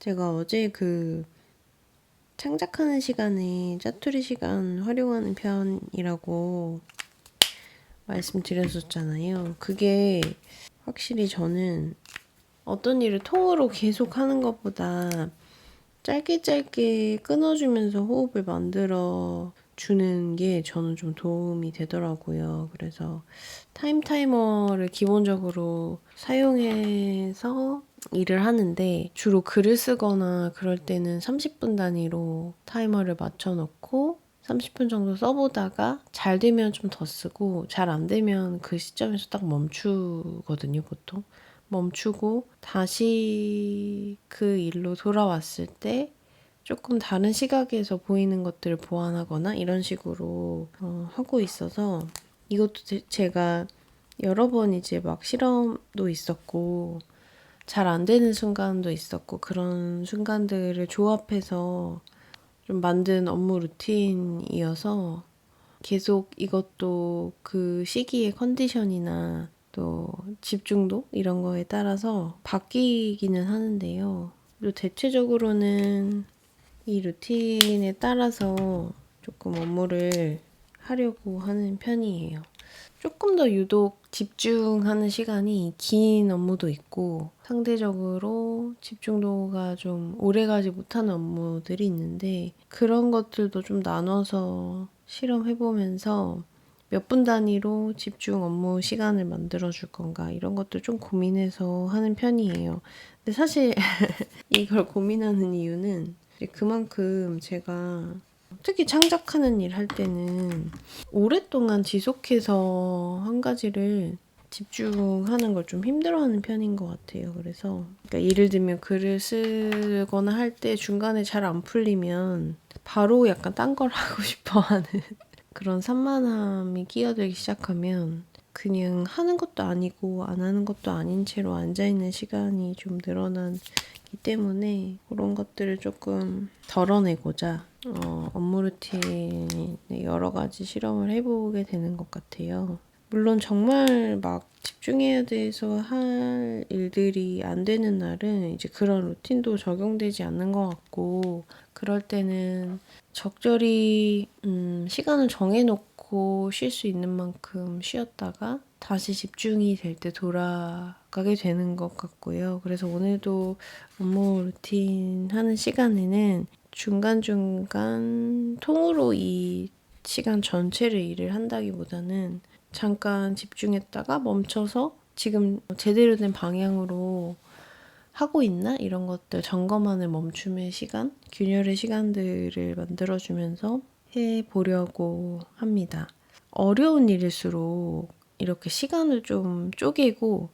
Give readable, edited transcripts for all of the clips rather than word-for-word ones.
제가 어제 창작하는 시간에 짜투리 시간 활용하는 편이라고 말씀드렸었잖아요. 그게 확실히 저는 어떤 일을 통으로 계속 하는 것보다 짧게 짧게 끊어주면서 호흡을 만들어 주는 게 저는 좀 도움이 되더라고요. 그래서 타이머를 기본적으로 사용해서 일을 하는데 주로 글을 쓰거나 그럴 때는 30분 단위로 타이머를 맞춰놓고 30분 정도 써보다가 잘 되면 좀 더 쓰고 잘 안 되면 그 시점에서 딱 멈추거든요, 보통. 멈추고 다시 그 일로 돌아왔을 때 조금 다른 시각에서 보이는 것들을 보완하거나 이런 식으로 하고 있어서 이것도 제가 여러 번 이제 막 실험도 있었고 잘 안 되는 순간도 있었고 그런 순간들을 조합해서 좀 만든 업무 루틴이어서 계속 이것도 그 시기의 컨디션이나 또 집중도 이런 거에 따라서 바뀌기는 하는데요. 그리고 대체적으로는 이 루틴에 따라서 조금 업무를 하려고 하는 편이에요. 조금 더 유독 집중하는 시간이 긴 업무도 있고 상대적으로 집중도가 좀 오래가지 못하는 업무들이 있는데 그런 것들도 좀 나눠서 실험해보면서 몇 분 단위로 집중 업무 시간을 만들어줄 건가 이런 것들 좀 고민해서 하는 편이에요. 근데 사실 이걸 고민하는 이유는 그만큼 제가 특히 창작하는 일 할 때는 오랫동안 지속해서 한 가지를 집중하는 걸 좀 힘들어하는 편인 것 같아요. 그래서 그러니까 예를 들면 글을 쓰거나 할 때 중간에 잘 안 풀리면 바로 약간 딴 걸 하고 싶어 하는 그런 산만함이 끼어들기 시작하면 그냥 하는 것도 아니고 안 하는 것도 아닌 채로 앉아있는 시간이 좀 늘어나기 때문에 그런 것들을 조금 덜어내고자 업무 루틴에 여러 가지 실험을 해보게 되는 것 같아요. 물론 정말 막 집중해야 돼서 할 일들이 안 되는 날은 이제 그런 루틴도 적용되지 않는 것 같고 그럴 때는 적절히 시간을 정해놓고 쉴 수 있는 만큼 쉬었다가 다시 집중이 될 때 돌아가게 되는 것 같고요. 그래서 오늘도 업무 루틴 하는 시간에는 중간중간 통으로 이 시간 전체를 일을 한다기보다는 잠깐 집중했다가 멈춰서 지금 제대로 된 방향으로 하고 있나? 이런 것들 점검하는 멈춤의 시간, 균열의 시간들을 만들어주면서 해보려고 합니다. 어려운 일일수록 이렇게 시간을 좀 쪼개고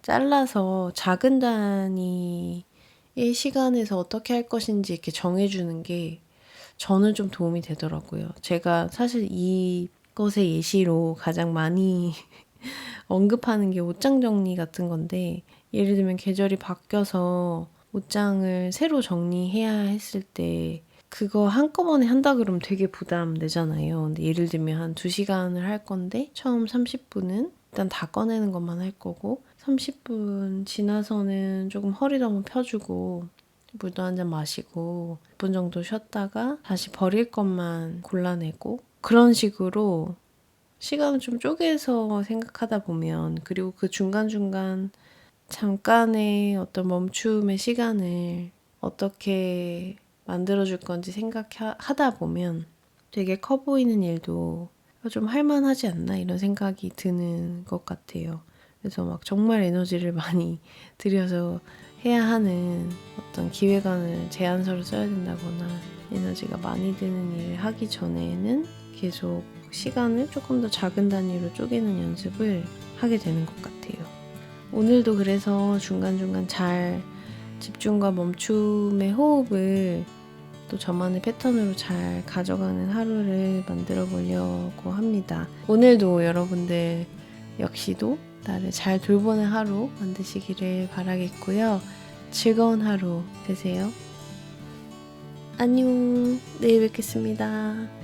잘라서 작은 단위의 시간에서 어떻게 할 것인지 이렇게 정해주는 게 저는 좀 도움이 되더라고요. 제가 사실 이것의 예시로 가장 많이 언급하는 게 옷장 정리 같은 건데 예를 들면 계절이 바뀌어서 옷장을 새로 정리해야 했을 때 그거 한꺼번에 한다 그러면 되게 부담되잖아요. 근데 예를 들면 한 2시간을 할 건데 처음 30분은 일단 다 꺼내는 것만 할 거고 30분 지나서는 조금 허리도 한번 펴주고 물도 한 잔 마시고 10분 정도 쉬었다가 다시 버릴 것만 골라내고 그런 식으로 시간을 좀 쪼개서 생각하다 보면 그리고 그 중간중간 잠깐의 어떤 멈춤의 시간을 어떻게 만들어줄 건지 생각하다 보면 되게 커 보이는 일도 좀 할만하지 않나 이런 생각이 드는 것 같아요. 그래서 막 정말 에너지를 많이 들여서 해야 하는 어떤 기획안을 제안서를 써야 된다거나 에너지가 많이 드는 일을 하기 전에는 계속 시간을 조금 더 작은 단위로 쪼개는 연습을 하게 되는 것 같아요. 오늘도 그래서 중간중간 잘 집중과 멈춤의 호흡을 또 저만의 패턴으로 잘 가져가는 하루를 만들어 보려고 합니다. 오늘도 여러분들 역시도 나를 잘 돌보는 하루 만드시기를 바라겠고요. 즐거운 하루 되세요. 안녕. 내일 뵙겠습니다.